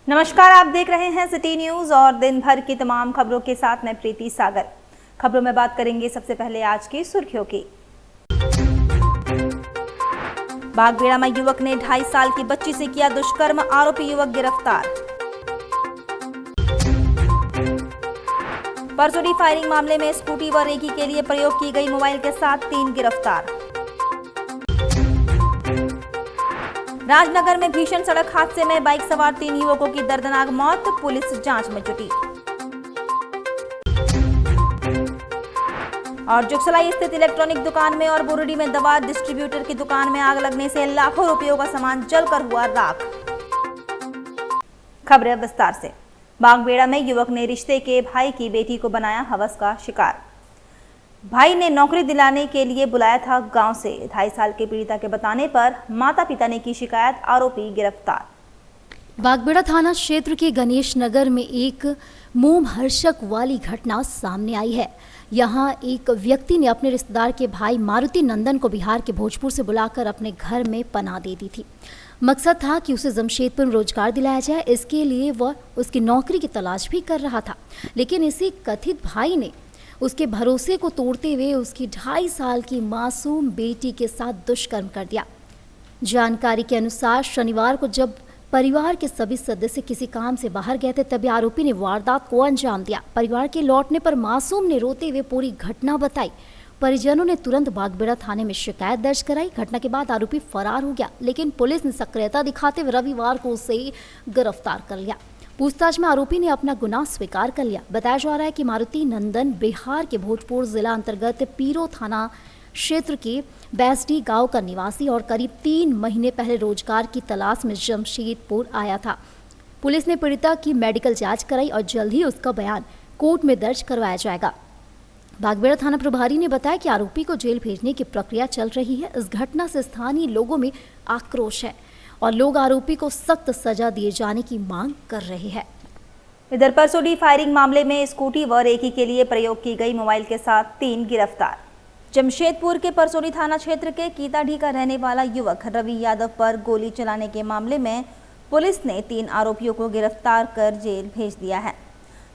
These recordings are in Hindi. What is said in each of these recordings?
नमस्कार, आप देख रहे हैं सिटी न्यूज और दिन भर की तमाम खबरों के साथ मैं प्रीति सागर। खबरों में बात करेंगे सबसे पहले आज की सुर्खियों की। बागबेड़ा में युवक ने 2.5 साल की बच्ची से किया दुष्कर्म, आरोपी युवक गिरफ्तार। परसोडी फायरिंग मामले में स्कूटी व रेकी के लिए प्रयोग की गई मोबाइल के साथ 3 गिरफ्तार। राजनगर में भीषण सड़क हादसे में बाइक सवार 3 युवकों की दर्दनाक मौत, पुलिस जांच में जुटी। और जुगसलाई स्थित इलेक्ट्रॉनिक दुकान में और बुरुडी में दवा डिस्ट्रीब्यूटर की दुकान में आग लगने से लाखों रुपयों का सामान जलकर हुआ राख। खबरें विस्तार से। बागबेड़ा में युवक ने रिश्ते के भाई की बेटी को बनाया हवस का शिकार। भाई ने नौकरी दिलाने के लिए बुलाया था गांव से। 2.5 साल के पीड़िता के बताने पर माता पिता ने की शिकायत, आरोपी गिरफ्तार। बागबेड़ा थाना क्षेत्र के गणेश नगर में एक मोमहर्षक वाली घटना सामने आई है। यहाँ एक व्यक्ति ने अपने रिश्तेदार के भाई मारुति नंदन को बिहार के भोजपुर से बुलाकर अपने घर में पनाह दे दी थी। मकसद था कि उसे जमशेदपुर में रोजगार दिलाया जाए। इसके लिए वह उसकी नौकरी की तलाश भी कर रहा था, लेकिन इसी कथित भाई ने उसके भरोसे को तोड़ते हुए उसकी 2.5 साल की मासूम बेटी के साथ दुष्कर्म कर दिया। जानकारी के अनुसार शनिवार को जब परिवार के सभी सदस्य किसी काम से बाहर गए थे, तभी आरोपी ने वारदात को अंजाम दिया। परिवार के लौटने पर मासूम ने रोते हुए पूरी घटना बताई। परिजनों ने तुरंत बागबेड़ा थाने में शिकायत दर्ज कराई। घटना के बाद आरोपी फरार हो गया, लेकिन पुलिस ने सक्रियता दिखाते हुए रविवार को उसे गिरफ्तार कर लिया। पूछताछ में आरोपी ने अपना गुनाह स्वीकार कर लिया। बताया जा रहा है कि मारुति नंदन बिहार के भोजपुर जिला अंतर्गत पीरो थाना क्षेत्र के बैसडी गांव का निवासी और करीब 3 महीने पहले रोजगार की तलाश में जमशेदपुर आया था। पुलिस ने पीड़िता की मेडिकल जांच कराई और जल्द ही उसका बयान कोर्ट में दर्ज करवाया जाएगा। बागबेड़ा थाना प्रभारी ने बताया कि आरोपी को जेल भेजने की प्रक्रिया चल रही है। इस घटना से स्थानीय लोगों में आक्रोश है और लोग आरोपी को सख्त सजा दिए जाने की मांग कर रहे हैं। इधर परसोडी फायरिंग मामले में स्कूटी व रेकी के लिए प्रयोग की गई मोबाइल के साथ 3 गिरफ्तार। जमशेदपुर के परसोडी थाना क्षेत्र के कीताडी का रहने वाला युवक रवि यादव पर गोली चलाने के मामले में पुलिस ने 3 आरोपियों को गिरफ्तार कर जेल भेज दिया है।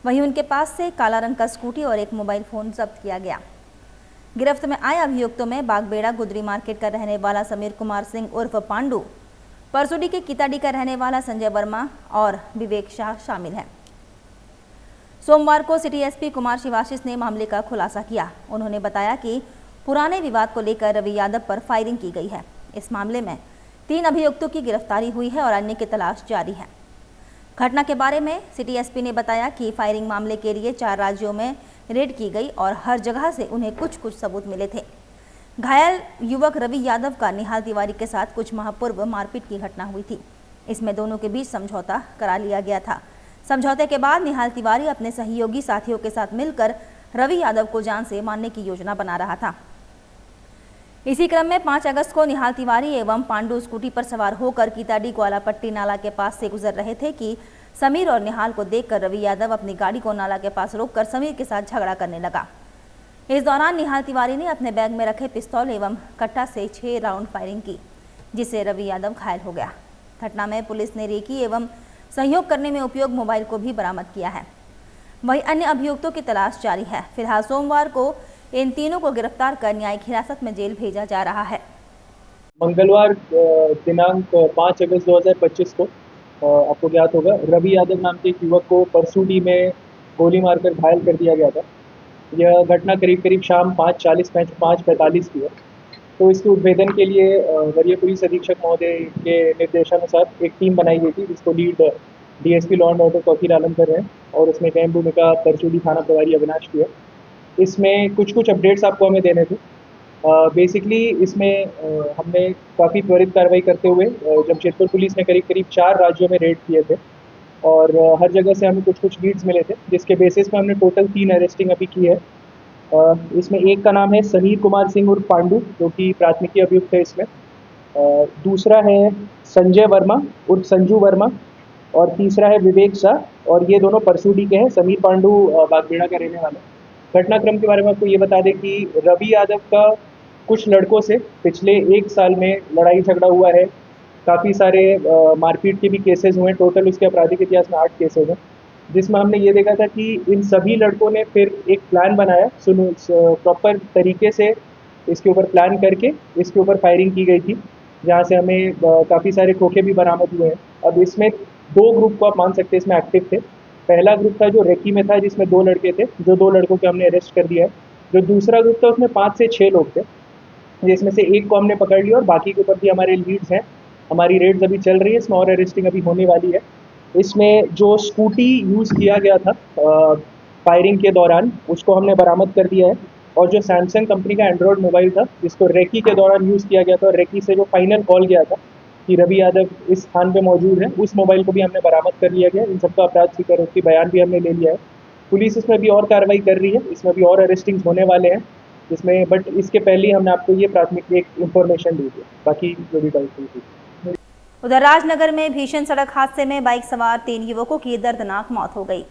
वहीं उनके पास से काला रंग का स्कूटी और एक मोबाइल फोन जब्त किया गया। गिरफ्त में आए अभियुक्तों में बागबेड़ा गुदरी मार्केट का रहने वाला समीर कुमार सिंह उर्फ पांडू, परसोडी के कीताडी का रहने वाला संजय वर्मा और विवेक शाह शामिल हैं। सोमवार को सिटी एसपी कुमार शिवाशीष ने मामले का खुलासा किया। उन्होंने बताया कि पुराने विवाद को लेकर रवि यादव पर फायरिंग की गई है। इस मामले में 3 अभियुक्तों की गिरफ्तारी हुई है और अन्य की तलाश जारी है। घटना के बारे में सिटी एसपी ने बताया कि फायरिंग मामले के लिए 4 राज्यों में रेड की गई और हर जगह से उन्हें कुछ सबूत मिले थे। घायल युवक रवि यादव का निहाल तिवारी के साथ कुछ माह पूर्व मारपीट की घटना हुई थी। इसमें दोनों के बीच समझौता करा लिया गया था। समझौते के बाद निहाल तिवारी अपने सहयोगी साथियों के साथ मिलकर रवि यादव को जान से मारने की योजना बना रहा था। इसी क्रम में 5 अगस्त को निहाल तिवारी एवं पांडू स्कूटी पर सवार होकर कीताडी ग्वालापट्टी नाला के पास से गुजर रहे थे कि समीर और निहाल को देखकर रवि यादव अपनी गाड़ी को नाला के पास रोककर समीर के साथ झगड़ा करने लगा। इस दौरान निहाल तिवारी ने अपने बैग में रखे पिस्तौल एवं कट्टा से 6 राउंड फायरिंग की, जिससे रवि यादव घायल हो गया। घटना में पुलिस ने रेकी एवं सहयोग करने में उपयोग मोबाइल को भी बरामद किया है। वहीं अन्य अभियुक्तों की तलाश जारी है। फिलहाल सोमवार को इन तीनों को गिरफ्तार कर न्यायिक हिरासत में जेल भेजा जा रहा है। मंगलवार दिनांक 5 अगस्त 2025 को आपको ज्ञात होगा, रवि यादव नाम के एक युवक को परसोडी में गोली मारकर घायल कर दिया गया था। यह घटना करीब शाम 5:45 की है। तो इसके उद्भेदन के लिए वरीय पुलिस अधीक्षक महोदय के निर्देशानुसार एक टीम बनाई गई थी, जिसको lead DSP law and order फकीर आलम कर रहे हैं और उसमें अहम भूमिका परसोडी थाना प्रभारी अविनाश की है। इसमें कुछ अपडेट्स आपको हमें देने थे। बेसिकली इसमें हमने काफ़ी त्वरित कार्रवाई करते हुए जमशेदपुर पुलिस ने करीब 4 राज्यों में रेड किए थे और हर जगह से हमें कुछ लीड्स मिले थे, जिसके बेसिस पे हमने टोटल 3 अरेस्टिंग अभी की है। इसमें एक का नाम है समीर कुमार सिंह उर्फ पांडू, जो कि प्राथमिकी अभियुक्त है इसमें। दूसरा है संजय वर्मा उर्फ संजू वर्मा और तीसरा है विवेक शाह, और ये दोनों परसोडी के हैं। समीर पांडू बागबेड़ा का रहने वाला। घटनाक्रम के बारे में आपको ये बता दें कि रवि यादव का कुछ लड़कों से पिछले 1 साल में लड़ाई झगड़ा हुआ है काफ़ी सारे मारपीट के भी केसेस हुए हैं। टोटल उसके आपराधिक इतिहास में 8 केसेस हैं, जिसमें हमने ये देखा था कि इन सभी लड़कों ने फिर एक प्लान बनाया, प्रॉपर तरीके से इसके ऊपर प्लान करके इसके ऊपर फायरिंग की गई थी, जहाँ से हमें काफ़ी सारे खोखे भी बरामद हुए हैं। अब इसमें 2 ग्रुप को आप मान सकते हैं इसमें एक्टिव थे। पहला ग्रुप था जो रेकी में था, जिसमें 2 लड़के थे, जो 2 लड़कों को हमने अरेस्ट कर दिया है। जो दूसरा ग्रुप था उसमें 5 से 6 लोग थे, जिसमें से एक को हमने पकड़ लिया और बाकी के ऊपर भी हमारे लीड्स हैं। हमारी रेड्स अभी चल रही है, इसमें और अरेस्टिंग अभी होने वाली है। इसमें जो स्कूटी यूज़ किया गया था फायरिंग के दौरान, उसको हमने बरामद कर दिया है। और जो सैमसंग कंपनी का एंड्रॉयड मोबाइल था, जिसको रेकी के दौरान यूज़ किया गया था और रेकी से जो फाइनल कॉल गया था कि रवि यादव इस स्थान पे मौजूद है, उस मोबाइल को भी हमने बरामद कर लिया गया। इन सबका अपराध स्वीकारोक्ति बयान भी हमने ले लिया है। पुलिस इसमें भी और कार्रवाई कर रही है, इसमें भी और अरेस्टिंग्स होने वाले हैं इसमें, बट इसके पहले ही हमने आपको ये प्राथमिक एक इन्फॉर्मेशन दी थी, बाकी जो भी डाउट थी। उधर राजनगर में भीषण सड़क हादसे में बाइक सवार 3 युवकों की दर्दनाक मौत हो गई।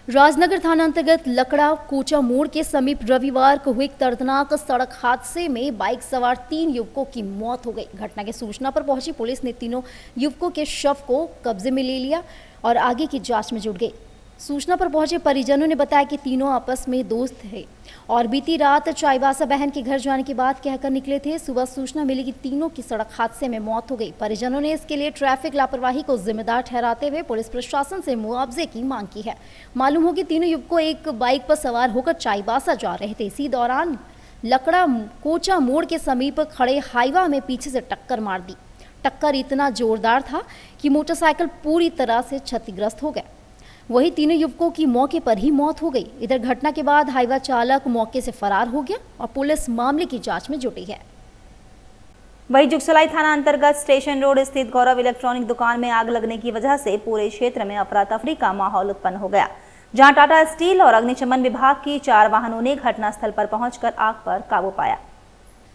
राजनगर थाना अंतर्गत लकड़ा कोचा मोड़ के समीप रविवार को हुए एक दर्दनाक सड़क हादसे में बाइक सवार 3 युवकों की मौत हो गई। घटना की सूचना पर पहुंची पुलिस ने तीनों युवकों के शव को कब्जे में ले लिया और आगे की जांच में जुट गई। सूचना पर पहुंचे परिजनों ने बताया कि तीनों आपस में दोस्त थे और बीती रात चाईबासा बहन के घर जाने की बात कहकर निकले थे। सुबह सूचना मिली कि तीनों की सड़क हादसे में मौत हो गई। परिजनों ने इसके लिए ट्रैफिक लापरवाही को जिम्मेदार ठहराते हुए पुलिस प्रशासन से मुआवजे की मांग की है। मालूम हो कि तीनों युवकों एक बाइक पर सवार होकर चाईबासा जा रहे थे। इसी दौरान लकड़ा कोचा मोड़ के समीप खड़े हाईवा में पीछे से टक्कर मार दी। टक्कर इतना जोरदार था कि मोटरसाइकिल पूरी तरह से क्षतिग्रस्त हो गया। वहीं तीनों युवकों की मौके पर ही मौत हो गई। इधर घटना के बाद हाईवा चालक मौके से फरार हो गया और पुलिस मामले की जांच में जुटी है। वहीं जुगसलाई थाना अंतर्गत स्टेशन रोड स्थित गौरव इलेक्ट्रॉनिक दुकान में आग लगने की वजह से पूरे क्षेत्र में अफरा तफरी का माहौल उत्पन्न हो गया, जहां टाटा स्टील और अग्निशमन विभाग की 4 वाहनों ने घटनास्थल पर पहुंचकर आग पर काबू पाया।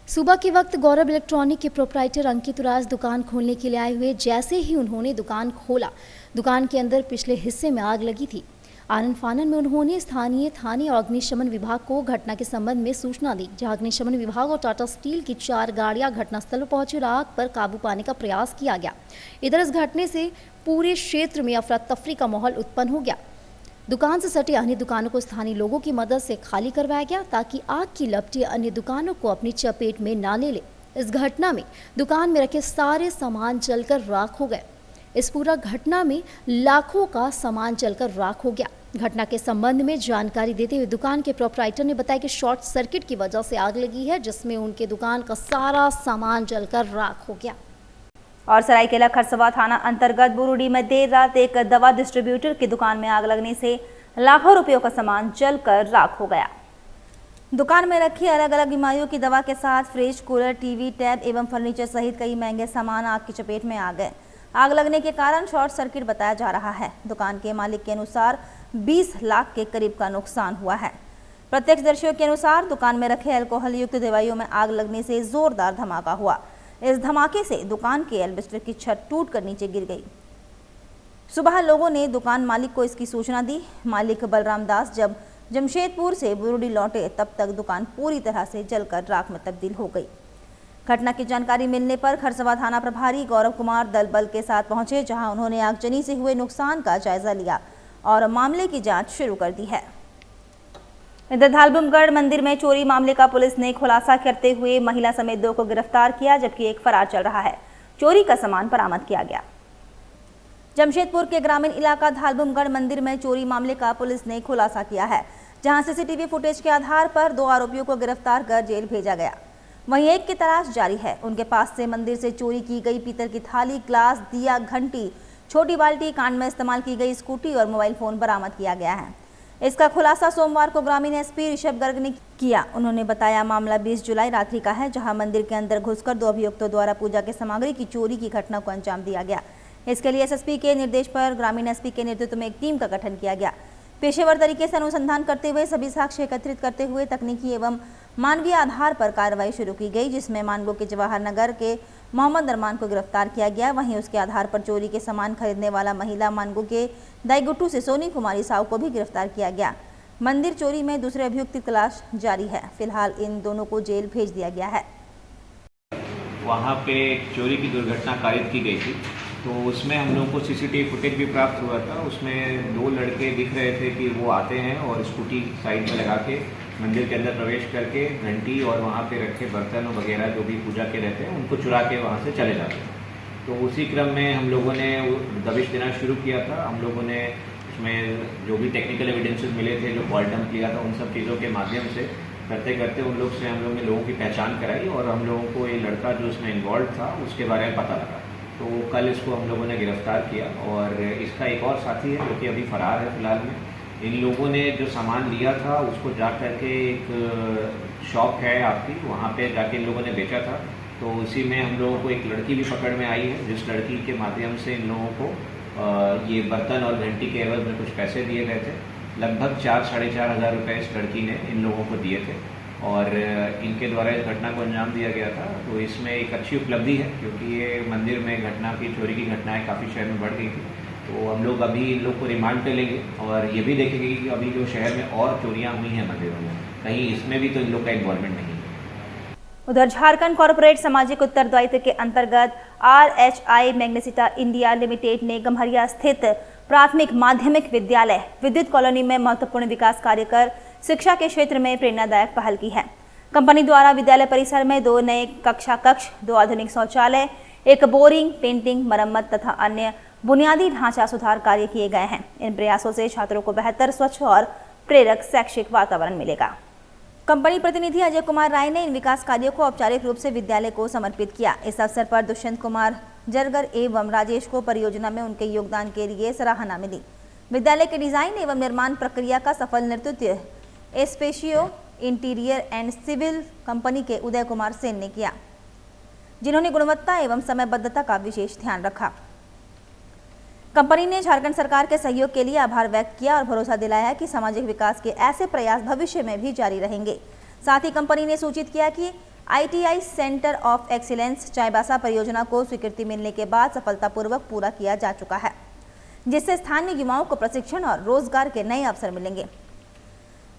सुबह के वक्त गौरव इलेक्ट्रॉनिक के प्रोप्राइटर अंकित राज दुकान खोलने के लिए आए हुए। जैसे ही उन्होंने दुकान खोला, दुकान के अंदर पिछले हिस्से में आग लगी थी। आनन फानन में उन्होंने स्थानीय थाने और अग्निशमन विभाग को घटना के संबंध में सूचना दी, जहां अग्निशमन विभाग और टाटा स्टील की 4 गाड़ियां घटनास्थल पर पहुंची और आग पर काबू पाने का प्रयास किया गया। इधर इस घटने से पूरे क्षेत्र में अफरा तफरी का माहौल उत्पन्न हो गया। दुकान से सटी अन्य दुकानों को स्थानीय लोगों की मदद से खाली करवाया गया ताकि आग की लपटें अन्य दुकानों को अपनी चपेट में ना ले ले। इस घटना में दुकान में रखे सारे सामान जलकर राख हो गए। इस पूरा घटना में लाखों का सामान जलकर राख हो गया। घटना के संबंध में जानकारी देते हुए दुकान के प्रोप्राइटर ने बताया कि शॉर्ट सर्किट की वजह से आग लगी है, जिसमें उनके दुकान का सारा सामान जलकर राख हो गया। और सरायकेला खरसवा थाना अंतर्गत बुरुडी में देर रात एक दवा डिस्ट्रीब्यूटर की दुकान में आग लगने से लाखों रुपयों का सामान जलकर राख हो गया। दुकान में रखी अलग अलग बीमारियों की दवा के साथ फ्रिज, कूलर, टीवी, टैब एवं फर्नीचर सहित कई महंगे सामान आग की चपेट में आ गए। आग लगने के कारण शॉर्ट सर्किट बताया जा रहा है। दुकान के मालिक के अनुसार 20 लाख के करीब का नुकसान हुआ है। प्रत्यक्षदर्शियों के अनुसार दुकान में रखे अल्कोहल युक्त दवाइयों में आग लगने से जोरदार धमाका हुआ। इस धमाके से दुकान के एल्बेस्टर की छत टूटकर नीचे गिर गई। सुबह लोगों ने दुकान मालिक को इसकी सूचना दी। मालिक बलराम दास जब जमशेदपुर से बुरुडी लौटे, तब तक दुकान पूरी तरह से जलकर राख में तब्दील हो गई। घटना की जानकारी मिलने पर खरसवा थाना प्रभारी गौरव कुमार दल बल के साथ पहुंचे, जहां उन्होंने आगजनी से हुए नुकसान का जायजा लिया और मामले की जांच शुरू कर दी है। इधर धालबुमगढ़ मंदिर में चोरी मामले का पुलिस ने खुलासा करते हुए महिला समेत 2 को गिरफ्तार किया, जबकि एक फरार चल रहा है। चोरी का सामान बरामद किया गया। जमशेदपुर के ग्रामीण इलाका धालबुमगढ़ मंदिर में चोरी मामले का पुलिस ने खुलासा किया है, जहां सीसीटीवी फुटेज के आधार पर 2 आरोपियों को गिरफ्तार कर जेल भेजा गया। वहीं एक की तलाश जारी है। उनके पास से मंदिर से चोरी की गई पीतल की थाली, ग्लास, दिया, घंटी, छोटी बाल्टी, कांड में इस्तेमाल की गई स्कूटी और मोबाइल फोन बरामद किया गया है। इसका खुलासा सोमवार को ग्रामीण एसपी ऋषभ गर्ग ने किया। उन्होंने बताया मामला 20 जुलाई रात्रि का है, जहां मंदिर के अंदर घुसकर 2 अभियुक्तों द्वारा पूजा के सामग्री की चोरी की घटना को अंजाम दिया गया। इसके लिए एसएसपी के निर्देश पर ग्रामीण एसपी के नेतृत्व में एक टीम का गठन किया गया। पेशेवर तरीके से अनुसंधान करते हुए सभी साक्ष्य एकत्रित करते हुए तकनीकी एवं मानवीय आधार पर कार्रवाई शुरू की गई, जिसमें मानगो के जवाहर नगर के मोहम्मद अरमान को गिरफ्तार किया गया। वहीं उसके आधार पर चोरी के सामान खरीदने वाला महिला मानगो के दाईगुट्टू से सोनी कुमारी साहू को भी गिरफ्तार किया गया। मंदिर चोरी में दूसरे अभियुक्त की तलाश जारी है। फिलहाल इन दोनों को जेल भेज दिया गया है। वहाँ पे एक चोरी की दुर्घटना कारित की गई थी। तो उसमें हम लोगों को सीसीटीवी फुटेज भी प्राप्त हुआ था। उसमें 2 लड़के दिख रहे थे कि वो आते हैं और स्कूटी साइड में लगा के मंदिर के अंदर प्रवेश करके घंटी और वहाँ पे रखे बर्तन वगैरह जो भी पूजा के रहते हैं उनको चुरा के वहाँ से चले जाते हैं। तो उसी क्रम में हम लोगों ने दबिश देना शुरू किया था। हम लोगों ने उसमें जो भी टेक्निकल एविडेंसेस मिले थे, जो कॉल डंप किया था, उन सब चीज़ों के माध्यम से करते करते उन लोग से हम लोगों ने लोगों की पहचान कराई और हम लोगों को ये लड़का जो उसमें इन्वॉल्व था उसके बारे में पता लगा। तो कल इसको हम लोगों ने गिरफ्तार किया और इसका एक और साथी है जो कि अभी फ़रार है फ़िलहाल में। इन लोगों ने जो सामान लिया था उसको जा कर के एक शॉप है आपकी, वहाँ पे जाके इन लोगों ने बेचा था। तो उसी में हम लोगों को एक लड़की भी पकड़ में आई है, जिस लड़की के माध्यम से इन लोगों को ये बर्तन और घंटी के एवज में कुछ पैसे दिए गए थे। लगभग 4-4.5 हज़ार रुपये इस लड़की ने इन लोगों को दिए थे और इनके द्वारा इस घटना को अंजाम दिया गया था। तो इसमें एक अच्छी उपलब्धि है क्योंकि ये मंदिर में घटना की चोरी की घटनाएं काफ़ी शहर में बढ़ गई थी। तो हम लोग अभी इन लोग को रिमांड पे लेंगे और ये भी देखेंगे कि अभी जो शहर में और चोरियाँ हुई हैं मंदिरों में, कहीं इसमें भी तो इन लोग का इन्वॉल्वमेंट नहीं है। उधर झारखंड कॉरपोरेट सामाजिक उत्तरदायित्व के अंतर्गत RHI मैग्नेसिटा इंडिया लिमिटेड ने गम्हरिया स्थित प्राथमिक माध्यमिक विद्यालय विद्युत कॉलोनी में महत्वपूर्ण विकास कार्य कर शिक्षा के क्षेत्र में प्रेरणादायक पहल की है। कंपनी द्वारा विद्यालय परिसर में 2 नए कक्षा कक्ष, 2 आधुनिक शौचालय, 1 बोरिंग, पेंटिंग, मरम्मत तथा अन्य बुनियादी ढांचा सुधार कार्य किए गए हैं। इन प्रयासों से छात्रों को बेहतर, स्वच्छ और प्रेरक शैक्षिक वातावरण मिलेगा। कंपनी प्रतिनिधि अजय कुमार राय ने इन विकास कार्यों को औपचारिक रूप से विद्यालय को समर्पित किया। इस अवसर पर दुष्यंत कुमार जरगर एवं राजेश को परियोजना में उनके योगदान के लिए सराहना मिली। विद्यालय के डिजाइन एवं निर्माण प्रक्रिया का सफल नेतृत्व एस्पेशियो इंटीरियर एंड सिविल कंपनी के उदय कुमार सेन ने किया, जिन्होंने गुणवत्ता एवं समयबद्धता का विशेष ध्यान रखा। कंपनी ने झारखंड सरकार के सहयोग के लिए आभार व्यक्त किया और भरोसा दिलाया कि सामाजिक विकास के ऐसे प्रयास भविष्य में भी जारी रहेंगे। साथ ही कंपनी ने सूचित किया कि ITI centre of excellence Chaibasa परियोजना को स्वीकृति मिलने के बाद सफलतापूर्वक पूरा किया जा चुका है, जिससे स्थानीय युवाओं को प्रशिक्षण और रोजगार के नए अवसर मिलेंगे।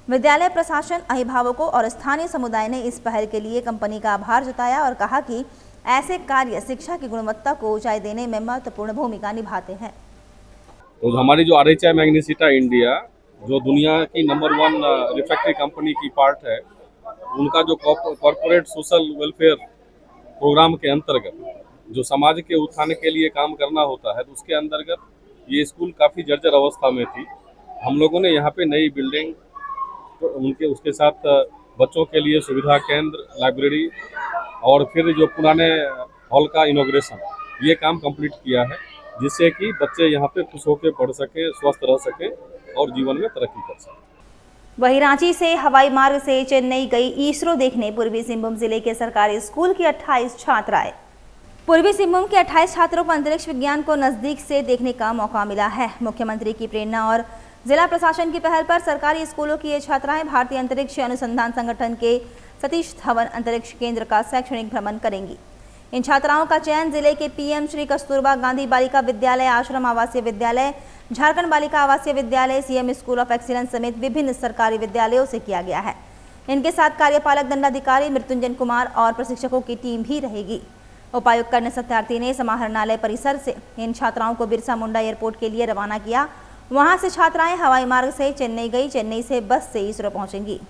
विद्यालय प्रशासन, अभिभावकों और स्थानीय समुदाय ने इस पहल के लिए कंपनी का आभार जताया और कहा कि ऐसे कार्य शिक्षा की गुणवत्ता को ऊंचाई देने में महत्वपूर्ण भूमिका निभाते हैं। तो हमारी जो RHI मैग्नेसिटा इंडिया जो दुनिया की नंबर 1 रिफैक्ट्री कंपनी की पार्ट है, उनका जो कॉर्पोरेट सोशल वेलफेयर प्रोग्राम के अंतर्गत जो समाज के उत्थान के लिए काम करना होता है, तो उसके अंतर्गत ये स्कूल काफ़ी जर्जर अवस्था में थी। हम लोगों ने यहाँ पे नई बिल्डिंग, तो उसके साथ बच्चों के लिए सुविधा केंद्र, लाइब्रेरी और फिर जो पुराने हॉल का इनॉग्रेशन, ये काम कंप्लीट किया है, जिससे कि बच्चे यहाँ पे खुश होकर पढ़ सके, स्वस्थ रह सके और जीवन में तरक्की कर सके। वहीं रांची से हवाई मार्ग से चेन्नई गई इसरो देखने पूर्वी सिंहभूम जिले के सरकारी स्कूल की 28 छात्र आए। पूर्वी सिंहभूम के 28 छात्रों को अंतरिक्ष विज्ञान को नजदीक से देखने का मौका मिला है। मुख्यमंत्री की प्रेरणा और जिला प्रशासन की पहल पर सरकारी स्कूलों की ये छात्राएं भारतीय अंतरिक्ष अनुसंधान संगठन के सतीश धवन अंतरिक्ष केंद्र का शैक्षणिक भ्रमण करेंगी। इन छात्राओं का चयन जिले के PM श्री कस्तूरबा गांधी बालिका विद्यालय, आश्रम आवासीय विद्यालय, झारखंड बालिका आवासीय विद्यालय, CM स्कूल ऑफ एक्सीलेंस समेत विभिन्न सरकारी विद्यालयों से किया गया है। इनके साथ कार्यपालक दंडाधिकारी मृत्युंजय कुमार और प्रशिक्षकों की टीम भी रहेगी। उपायुक्त कर्ण सत्यार्थी ने समाहरणालय परिसर से इन छात्राओं को बिरसा मुंडा एयरपोर्ट के लिए रवाना किया। वहां से छात्राएं हवाई मार्ग से चेन्नई गई। चेन्नई से बस से इसरो पहुंचेंगी।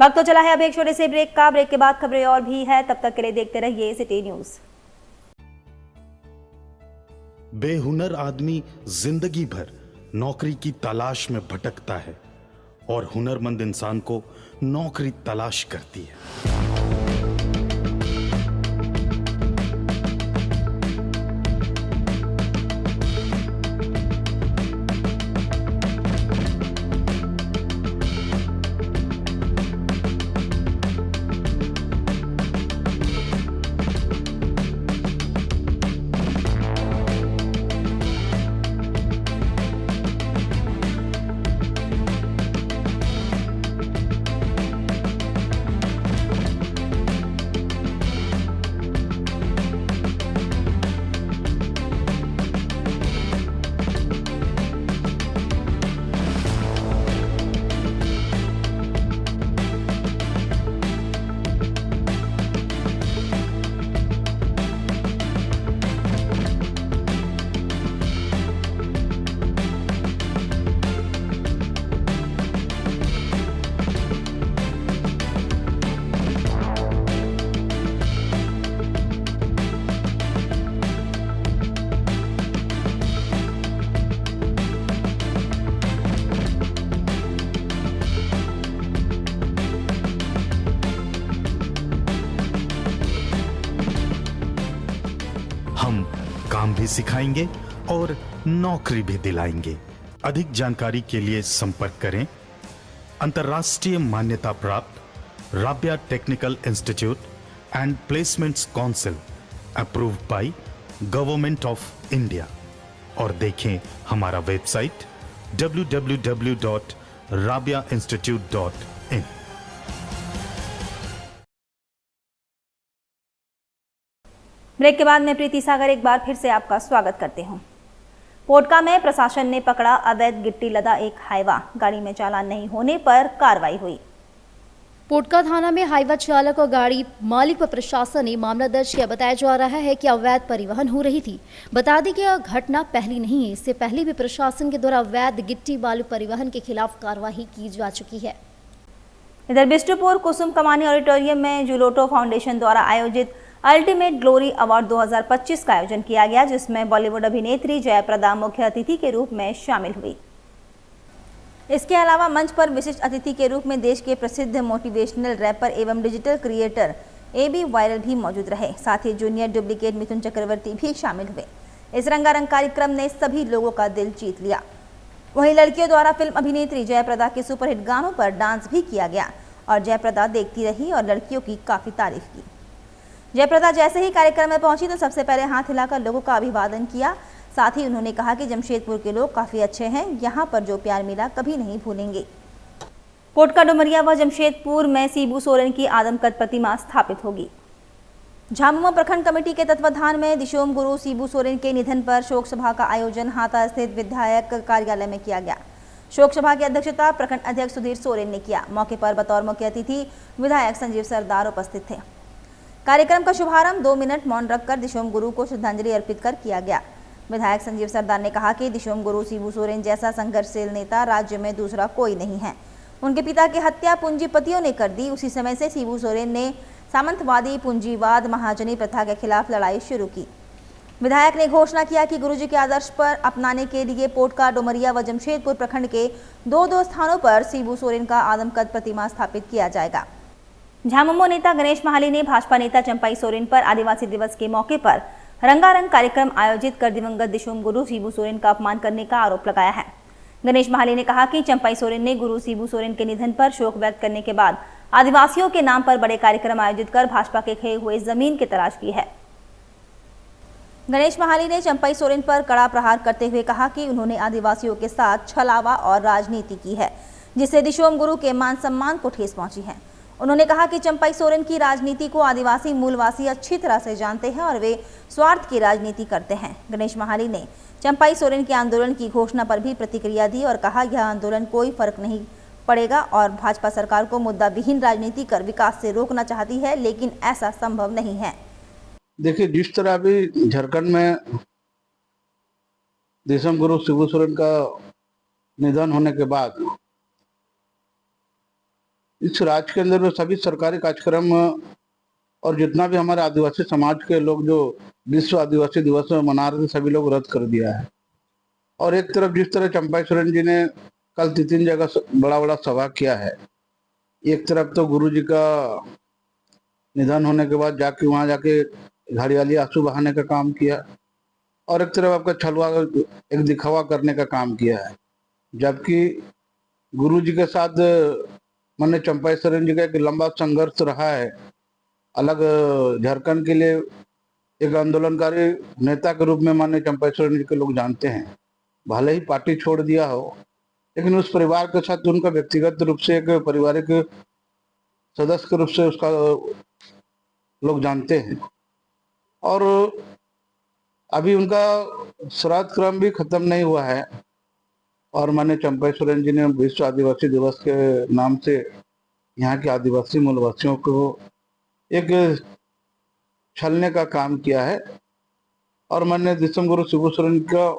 वक्त तो चला है अब एक छोटे से ब्रेक का। ब्रेक के बाद खबरें और भी है, तब तक के लिए देखते रहिए सिटी न्यूज। बेहुनर आदमी जिंदगी भर नौकरी की तलाश में भटकता है और हुनरमंद इंसान को नौकरी तलाश करती है। सिखाएंगे और नौकरी भी दिलाएंगे। अधिक जानकारी के लिए संपर्क करें अंतर्राष्ट्रीय मान्यता प्राप्त Rabia technical institute and placements council approved by government of India और देखें हमारा वेबसाइट www.rabiainstitute.in। ब्रेक के बाद मैं प्रीति सागर एक बार फिर से आपका स्वागत करती हूं। पोटका में प्रशासन ने पकड़ा अवैध गिट्टी लदा एक हाईवा, गाड़ी में चालान नहीं होने पर कार्रवाई हुई। पोटका थाना में हाईवा चालक और गाड़ी मालिक पर प्रशासन ने मामला दर्ज किया। बताया जा रहा है कि अवैध परिवहन हो रही थी। बता दें कि यह घटना पहली नहीं है, इससे पहले भी प्रशासन के द्वारा अवैध गिट्टी बालू परिवहन के खिलाफ कार्रवाई की जा चुकी है। इधर बिष्टुपुर कुसुम कमानी ऑडिटोरियम में जुलोटो फाउंडेशन द्वारा आयोजित अल्टीमेट ग्लोरी अवार्ड 2025 का आयोजन किया गया, जिसमें बॉलीवुड अभिनेत्री जयप्रदा मुख्य अतिथि के रूप में शामिल हुई। इसके अलावा मंच पर विशिष्ट अतिथि के रूप में देश के प्रसिद्ध मोटिवेशनल रैपर एवं डिजिटल क्रिएटर AB वायरल भी मौजूद रहे। साथ ही जूनियर डुप्लीकेट मिथुन चक्रवर्ती भी शामिल हुए। इस रंगारंग कार्यक्रम ने सभी लोगों का दिल जीत लिया। वहीं लड़कियों द्वारा फिल्म अभिनेत्री जयप्रदा के सुपरहिट गानों पर डांस भी किया गया और जयप्रदा देखती रही और लड़कियों की काफी तारीफ की। जयप्रदा जैसे ही कार्यक्रम में पहुंची तो सबसे पहले हाथ हिलाकर लोगों का अभिवादन किया। साथ ही उन्होंने कहा कि जमशेदपुर के लोग काफी अच्छे हैं, यहाँ पर जो प्यार मिला कभी नहीं भूलेंगे। पोटका डुमरिया व जमशेदपुर में शिबू सोरेन की आदमकद प्रतिमा स्थापित होगी। झामुमो प्रखंड कमेटी के तत्वाधान में दिशोम गुरु शिबू सोरेन के निधन पर शोक सभा का आयोजन हाता स्थित विधायक कार्यालय में किया गया। शोक सभा की अध्यक्षता प्रखंड अध्यक्ष सुधीर सोरेन ने किया। मौके पर बतौर मुख्य अतिथि विधायक संजीव सरदार उपस्थित थे। कार्यक्रम का शुभारंभ 2 मिनट मौन रखकर दिशोम गुरु को श्रद्धांजलि अर्पित कर किया गया। विधायक संजीव सरदार ने कहा कि दिशोम गुरु शिबू सोरेन जैसा संघर्षशील नेता राज्य में दूसरा कोई नहीं है। उनके पिता की हत्या पूंजीपतियों ने कर दी। उसी समय से शिबू सोरेन ने सामंतवादी पूंजीवाद महाजनी प्रथा के खिलाफ लड़ाई शुरू की। विधायक ने घोषणा किया कि गुरुजी के आदर्श पर अपनाने के लिए पोटका डुमरिया व जमशेदपुर प्रखंड के 2 स्थानों पर शिबू सोरेन का आदमकद प्रतिमा स्थापित किया जाएगा। झामुमो नेता गणेश महाली ने भाजपा नेता चंपाई सोरेन पर आदिवासी दिवस के मौके पर रंगारंग कार्यक्रम आयोजित कर दिवंगत दिशोम गुरु शिबू सोरेन का अपमान करने का आरोप लगाया है। गणेश महाली ने कहा कि चंपाई सोरेन ने गुरु शिबू सोरेन के निधन पर शोक व्यक्त करने के बाद आदिवासियों के नाम पर बड़े कार्यक्रम आयोजित कर भाजपा के खोए हुए जमीन की तलाश की है। गणेश महाली ने चंपाई सोरेन पर कड़ा प्रहार करते हुए कहा कि उन्होंने आदिवासियों के साथ छलावा और राजनीति की है, जिससे दिशोम गुरु के मान सम्मान को ठेस पहुंची है। उन्होंने कहा कि चंपाई सोरेन की राजनीति को आदिवासी मूलवासी अच्छी तरह से जानते हैं और वे स्वार्थ की राजनीति करते हैं। गणेश महाली ने चंपाई सोरेन के आंदोलन की घोषणा पर भी प्रतिक्रिया दी और कहा यह आंदोलन कोई फर्क नहीं पड़ेगा और भाजपा सरकार को मुद्दा विहीन राजनीति कर विकास से रोकना चाहती है, लेकिन ऐसा संभव नहीं है। देखिए, जिस तरह अभी झारखंड में दिशोम गुरु शिबू सोरेन का निधन होने के बाद इस राज्य के अंदर में सभी सरकारी कार्यक्रम और जितना भी हमारे आदिवासी समाज के लोग जो विश्व आदिवासी दिवस में मना रहे थे, सभी लोग रद्द कर दिया है। और एक तरफ जिस तरह चंपाई सोरेन जी ने कल 3 जगह बड़ा सभा किया है, एक तरफ तो गुरु जी का निधन होने के बाद वहाँ जाके घड़ियाली आंसू बहाने का काम किया और एक तरफ आपका छलवा एक दिखावा करने का काम किया है। जबकि गुरु जी के साथ माननीय चंपाई सोरेन जी का एक लंबा संघर्ष रहा है। अलग झारखंड के लिए एक आंदोलनकारी नेता के रूप में माननीय चंपाई सोरेन जी के लोग जानते हैं। भले ही पार्टी छोड़ दिया हो, लेकिन उस परिवार के साथ उनका व्यक्तिगत रूप से एक पारिवारिक सदस्य के रूप से उसका लोग जानते हैं। और अभी उनका श्राद्ध क्रम भी खत्म नहीं हुआ है और माननीय चंपाई सोरेन जी ने विश्व आदिवासी दिवस के नाम से यहाँ के आदिवासी मूलवासियों को एक छलने का काम किया है और माननीय दिशोम गुरु शिबू सोरेन का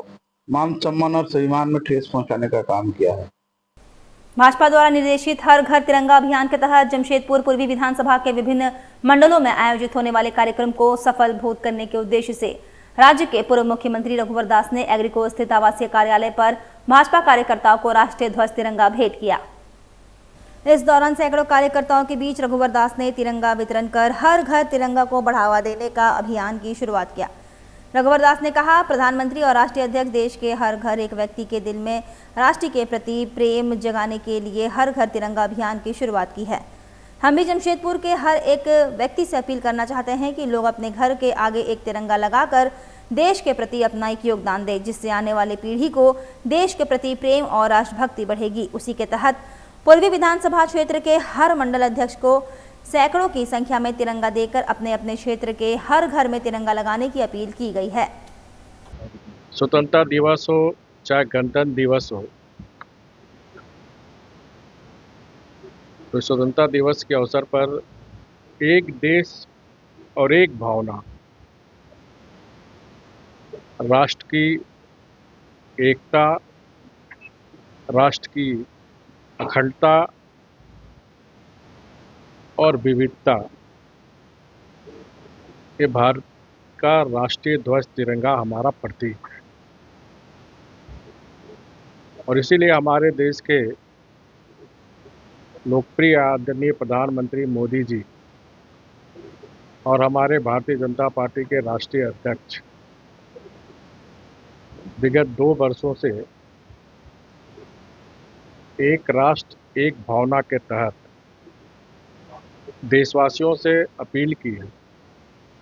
मान सम्मान और स्वाभिमान में ठेस पहुंचाने का काम किया है। भाजपा द्वारा निर्देशित हर घर तिरंगा अभियान के तहत जमशेदपुर पूर्वी विधानसभा के विभिन्न मंडलों में आयोजित होने वाले कार्यक्रम को सफलभूत करने के उद्देश्य से राज्य के पूर्व मुख्यमंत्री रघुवर दास ने एग्रीको स्थित आवासीय कार्यालय पर भाजपा कार्यकर्ताओं को राष्ट्रीय ध्वज तिरंगा भेंट किया। इस दौरान सैकड़ों कार्यकर्ताओं के बीच रघुवर दास ने तिरंगा वितरण कर हर घर तिरंगा को बढ़ावा देने का अभियान की शुरुआत किया। रघुवर दास ने कहा, प्रधानमंत्री और राष्ट्रीय अध्यक्ष देश के हर घर एक व्यक्ति के दिल में राष्ट्र के प्रति प्रेम जगाने के लिए हर घर तिरंगा अभियान की शुरुआत की है। हम भी जमशेदपुर के हर एक व्यक्ति से अपील करना चाहते हैं कि लोग अपने घर के आगे एक तिरंगा लगाकर देश के प्रति अपना एक योगदान दें, जिससे आने वाली पीढ़ी को देश के प्रति प्रेम और राष्ट्रभक्ति बढ़ेगी। उसी के तहत पूर्वी विधानसभा क्षेत्र के हर मंडल अध्यक्ष को सैकड़ों की संख्या में तिरंगा देकर अपने अपने क्षेत्र के हर घर में तिरंगा लगाने की अपील की गई है। स्वतंत्रता दिवस हो चाहे गणतंत्र दिवस हो, तो स्वतंत्रता दिवस के अवसर पर एक देश और एक भावना, राष्ट्र की एकता, राष्ट्र की अखंडता और विविधता, ये भारत का राष्ट्रीय ध्वज तिरंगा हमारा प्रतीक है। और इसीलिए हमारे देश के लोकप्रिय आदरणीय प्रधानमंत्री मोदी जी और हमारे भारतीय जनता पार्टी के राष्ट्रीय अध्यक्ष विगत 2 वर्षों से एक राष्ट्र एक भावना के तहत देशवासियों से अपील की है।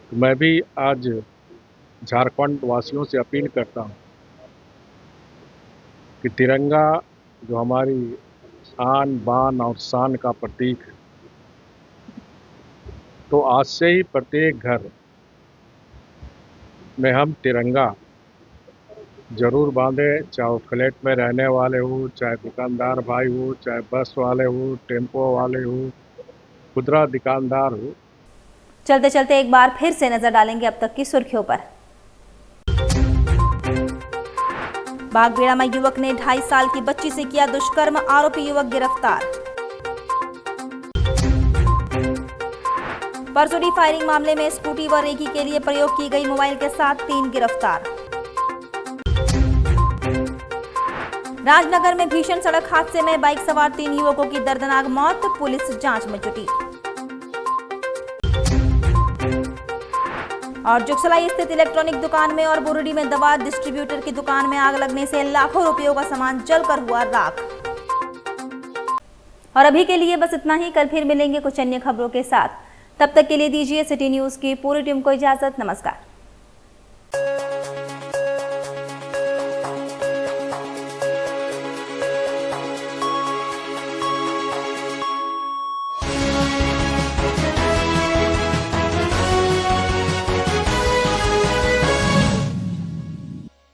तो मैं भी आज झारखंड वासियों से अपील करता हूं कि तिरंगा जो हमारी आन बान और शान का प्रतीक है, तो आज से ही प्रत्येक घर में हम तिरंगा जरूर बांधें, चाहे वो फ्लैट में रहने वाले हो, चाहे दुकानदार भाई हो, चाहे बस वाले हो, टेम्पो वाले हो, खुदरा दुकानदार हो। चलते चलते एक बार फिर से नजर डालेंगे अब तक की सुर्खियों पर। बागबेड़ा में युवक ने 2.5 साल की बच्ची से किया दुष्कर्म, आरोपी युवक गिरफ्तार। परसोडी फायरिंग मामले में स्कूटी व रेकी के लिए प्रयोग की गई मोबाइल के साथ 3 गिरफ्तार। राजनगर में भीषण सड़क हादसे में बाइक सवार 3 युवकों की दर्दनाक मौत, पुलिस जांच में जुटी। और जुगसलाई स्थित इलेक्ट्रॉनिक दुकान में और बुरुडी में दवा डिस्ट्रीब्यूटर की दुकान में आग लगने से लाखों रुपयों का सामान जलकर हुआ राख। और अभी के लिए बस इतना ही। कल फिर मिलेंगे कुछ अन्य खबरों के साथ। तब तक के लिए दीजिए सिटी न्यूज की पूरी टीम को इजाजत। नमस्कार।